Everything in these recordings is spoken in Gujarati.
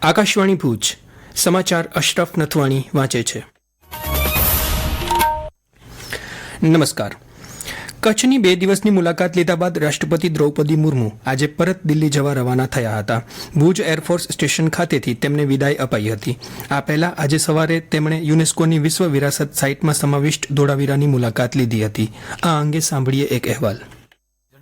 આકાશવાણી ભુજ સમાચાર અશરફ નથવાણી વાંચે છે. નમસ્કાર. કચ્છની 2 દિવસની મુલાકાત લીધા બાદ રાષ્ટ્રપતિ દ્રૌપદી મુર્મુ આજે પરત દિલ્હી જવા રવાના થયા હતા. ભુજ એરફોર્સ સ્ટેશન ખાતેથી તેમને વિદાય અપાઈ હતી. આ પહેલા આજે સવારે તેમણે યુનેસ્કોની વિશ્વ વિરાસત સાઇટમાં સમાવિષ્ટ ધોળાવીરાની મુલાકાત લીધી હતી. આ અંગે સાંભળીએ એક અહેવાલ.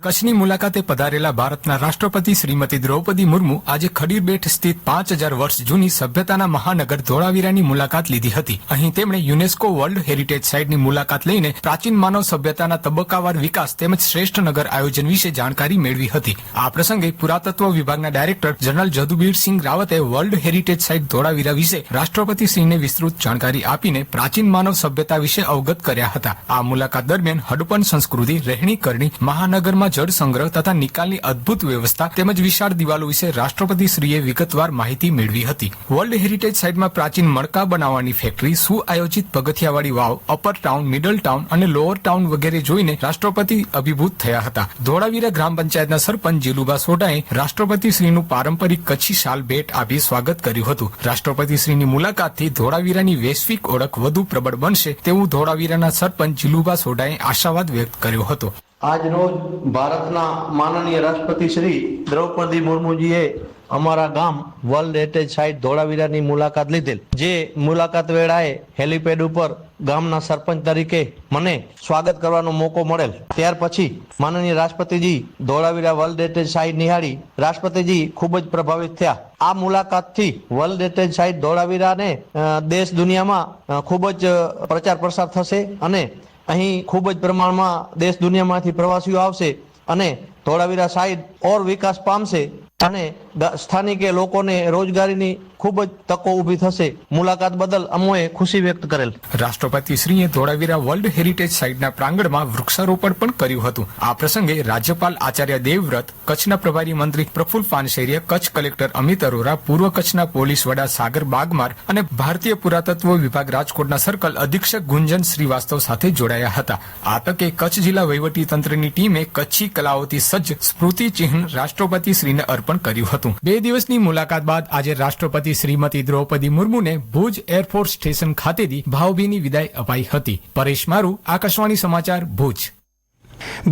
કચ્છની મુલાકાતે પધારેલા ભારતના રાષ્ટ્રપતિ શ્રીમતી દ્રૌપદી મુર્મુ આજે ખડીરબેટ સ્થિત 5000 વર્ષ જૂની સભ્યતાના મહાનગર ધોળાવીરાની મુલાકાત લીધી હતી. અહીં તેમણે યુનેસ્કો વર્લ્ડ હેરિટેજ સાઇટની મુલાકાત લઈને પ્રાચીન માનવ સભ્યતાના તબક્કાવાર વિકાસ તેમજ શ્રેષ્ઠ નગર આયોજન વિશે જાણકારી મેળવી હતી. આ પ્રસંગે પુરાતત્વ વિભાગના ડાયરેક્ટર જનરલ જદુબીરસિંહ રાવતે વર્લ્ડ હેરિટેજ સાઇટ ધોળાવીરા વિશે રાષ્ટ્રપતિશ્રીને વિસ્તૃત જાણકારી આપીને પ્રાચીન માનવ સભ્યતા વિશે અવગત કર્યા હતા. આ મુલાકાત દરમિયાન હડપન સંસ્કૃતિ, રહેણી કરણી, મહાનગરમાં જળ સંગ્રહ તથા નિકાલની અદ્ભુત વ્યવસ્થા તેમજ વિશાળ દિવાલો વિશે રાષ્ટ્રપતિશ્રીએ વિગતવાર માહિતી મેળવી હતી. વર્લ્ડ હેરિટેજ સાઇટમાં પ્રાચીન મણકા બનાવવાની ફેક્ટરી, સુઆયોજિત પગથિયાવાળી વાવ, અપર ટાઉન, મિડલ ટાઉન અને લોઅર ટાઉન વગેરે જોઈને રાષ્ટ્રપતિ અભિભૂત થયા હતા. ધોળાવીરા ગ્રામ પંચાયતના સરપંચ જીલુબા સોઢાએ રાષ્ટ્રપતિશ્રીનું પારંપરિક કચ્છી શાલ ભેટ આપી સ્વાગત કર્યું હતું. રાષ્ટ્રપતિશ્રીની મુલાકાતથી ધોળાવીરાની વૈશ્વિક ઓળખ વધુ પ્રબળ બનશે તેવું ધોળાવીરાના સરપંચ જીલુબા સોઢાએ આશાવાદ વ્યક્ત કર્યો હતો. આજ રોજ ભારતના માનનીય રાષ્ટ્રપતિ શ્રી દ્રૌપદી મુર્મુજીએ અમારા ગામ વર્લ્ડ હેરિટેજ સાઇટ ધોળાવીરાની મુલાકાત લીધેલ. જે મુલાકાત વેળાએ હેલીપેડ ઉપર ગામના સરપંચ તરીકે મને સ્વાગત કરવાનો મોકો મળેલ. ત્યાર પછી માનનીય રાષ્ટ્રપતિજી ધોળાવીરા વર્લ્ડ હેરિટેજ સાઇટ નિહાળી રાષ્ટ્રપતિજી ખૂબ જ પ્રભાવિત થયા. આ મુલાકાતથી વર્લ્ડ હેરિટેજ સાઇટ ધોળાવીરાને દેશ દુનિયામાં ખૂબ જ પ્રચાર પ્રસાર થશે અને અહીં ખૂબ જ પ્રમાણમાં દેશ દુનિયામાંથી પ્રવાસીઓ આવશે અને ધોળાવીરા સાઇટ ઓર વિકાસ પામશે અને સ્થાનિકે લોકોને રોજગારીની ખૂબ જ તકો ઊભી થશે. મુલાકાત બદલ અમોએ ખુશી વ્યક્ત કરેલ. રાષ્ટ્રપતિશ્રીએ ધોળાવીરા વર્લ્ડ હેરિટેજ સાઇટના પ્રાંગણમાં વૃક્ષારોપણ પણ કર્યું હતું. આ પ્રસંગે રાજ્યપાલ આચાર્ય દેવવ્રત, કચ્છના પ્રભારી મંત્રી પ્રફુલ્લ પાનશેરીયા, કચ્છ કલેક્ટર અમિત અરોરા, પૂર્વ કચ્છના પોલીસ વડા સાગર બાગમાર અને ભારતીય પુરાતત્વ વિભાગ રાજકોટના સર્કલ અધિક્ષક ગુંજન શ્રીવાસ્તવ સાથે જોડાયા હતા. આ તકે કચ્છ જિલ્લા વહીવટી તંત્રની ટીમે કચ્છી કલાઓથી સજ્જ સ્મૃતિ ચિહ્ન રાષ્ટ્રપતિશ્રીને અર્પણ કર્યું હતું. 2 દિવસની મુલાકાત બાદ આજે રાષ્ટ્રપતિ શ્રીમતી દ્રૌપદી મુર્મુને ભુજ એરફોર્સ સ્ટેશન ખાતેથી ભાવભીની વિદાય અપાઈ હતી. પરેશ મારુ, આકાશવાણી સમાચાર, ભુજ.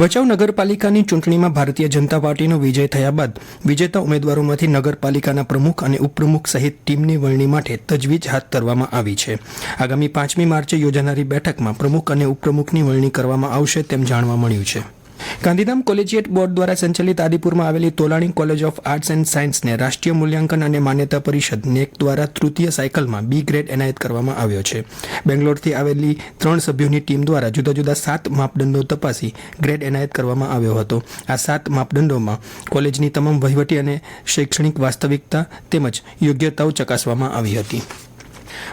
ભચાઉ નગરપાલિકાની ચૂંટણીમાં ભારતીય જનતા પાર્ટીનો વિજય થયા બાદ વિજેતા ઉમેદવારોમાંથી નગરપાલિકાના પ્રમુખ અને ઉપપ્રમુખ સહિત ટીમની વરણી માટે તજવીજ હાથ ધરવામાં આવી છે. આગામી 5મી માર્ચે યોજાનારી બેઠકમાં પ્રમુખ અને ઉપપ્રમુખની વરણી કરવામાં આવશે તેમ જાણવા મળ્યું છે. ગાંધીધામ કોલેજિયેટ બોર્ડ દ્વારા સંચાલિત આદિપુરમાં આવેલી Tolani college of arts and સાયન્સને રાષ્ટ્રીય મૂલ્યાંકન અને માન્યતા પરિષદ નેક દ્વારા તૃતીય સાયકલમાં બી ગ્રેડ એનાયત કરવામાં આવ્યો છે. બેંગ્લોરથી આવેલી 3 સભ્યોની ટીમ દ્વારા જુદા જુદા 7 માપદંડો તપાસી ગ્રેડ એનાયત કરવામાં આવ્યો હતો. આ 7 માપદંડોમાં કોલેજની તમામ વહીવટી અને શૈક્ષણિક વાસ્તવિકતા તેમજ યોગ્યતાઓ ચકાસવામાં આવી હતી.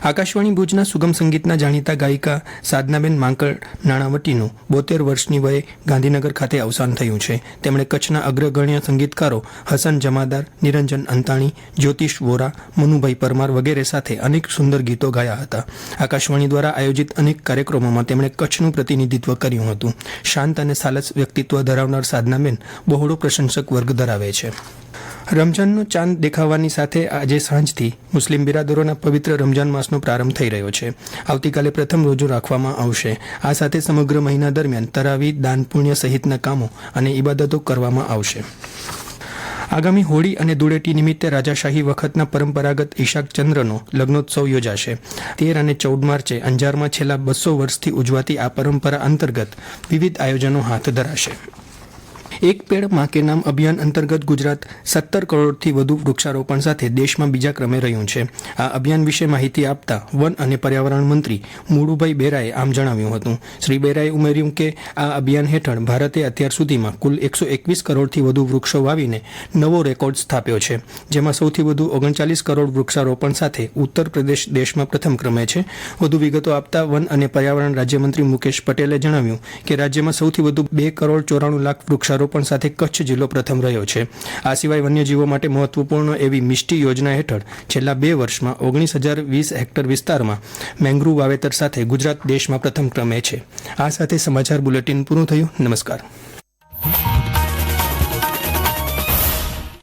આકાશવાણી ભુજના સુગમ સંગીતના જાણીતા ગાયિકા સાધનાબેન માંકડ નાણાવટીનું 72 વર્ષની વયે ગાંધીનગર ખાતે અવસાન થયું છે. તેમણે કચ્છના અગ્રગણ્ય સંગીતકારો હસન જમાદાર, નિરંજન અંતાણી, જ્યોતિષ વોરા, મનુભાઈ પરમાર વગેરે સાથે અનેક સુંદર ગીતો ગાયા હતા. આકાશવાણી દ્વારા આયોજિત અનેક કાર્યક્રમોમાં તેમણે કચ્છનું પ્રતિનિધિત્વ કર્યું હતું. શાંત અને સાલસ વ્યક્તિત્વ ધરાવનાર સાધનાબેન બહોળો પ્રશંસક વર્ગ ધરાવે છે. રમઝાનનો ચાંદ દેખાવાની સાથે આજે સાંજથી મુસ્લિમ બિરાદરોના પવિત્ર રમઝાન માસનો પ્રારંભ થઈ રહ્યો છે. આવતીકાલે પ્રથમ રોજો રાખવામાં આવશે. આ સાથે સમગ્ર મહિના દરમિયાન તરાવી, દાન પુણ્ય સહિતના કામો અને ઇબાદતો કરવામાં આવશે. આગામી હોળી અને ધૂળેટી નિમિત્તે રાજાશાહી વખતના પરંપરાગત ઈશાક ચંદ્રનો લગ્નોત્સવ યોજાશે. 13 અને 14 માર્ચે અંજારમાં છેલ્લા 200 વર્ષથી ઉજવાતી આ પરંપરા અંતર્ગત વિવિધ આયોજનો હાથ ધરાશે. એક પેડ માં કે નામ અભિયાન અંતર્ગત ગુજરાત 17 કરોડથી વધુ વૃક્ષારોપણ સાથે દેશમાં બીજા ક્રમે રહ્યું છે. આ અભિયાન વિશે માહિતી આપતા વન અને પર્યાવરણ મંત્રી મુળુભાઈ બેરાએ આમ જણાવ્યું હતું. શ્રી બેરાએ ઉમેર્યું કે આ અભિયાન હેઠળ ભારતે અત્યાર સુધીમાં કુલ 121 કરોડથી વધુ વૃક્ષો વાવીને નવો રેકોર્ડ સ્થાપ્યો છે. જેમાં સૌથી વધુ 39 કરોડ વૃક્ષારોપણ સાથે ઉત્તર પ્રદેશ દેશમાં પ્રથમ ક્રમે છે. વધુ વિગતો આપતા વન અને પર્યાવરણ રાજ્યમંત્રી મુકેશ પટેલે જણાવ્યું કે રાજ્યમાં સૌથી વધુ 2 કરોડ 94 લાખ વૃક્ષારોપણ સાથે કચ્છ જિલ્લો પ્રથમ રહ્યો છે. આ સિવાય વન્યજીવો માટે મહત્વપૂર્ણ એવી મિષ્ટી યોજના હેઠળ છેલ્લા 2 વર્ષમાં 19,020 હેક્ટર વિસ્તારમાં મેંગ્રુવ વાવેતર સાથે ગુજરાત દેશમાં પ્રથમ ક્રમે છે. આ સાથે સમાચાર બુલેટિન પૂરું થયું. નમસ્કાર.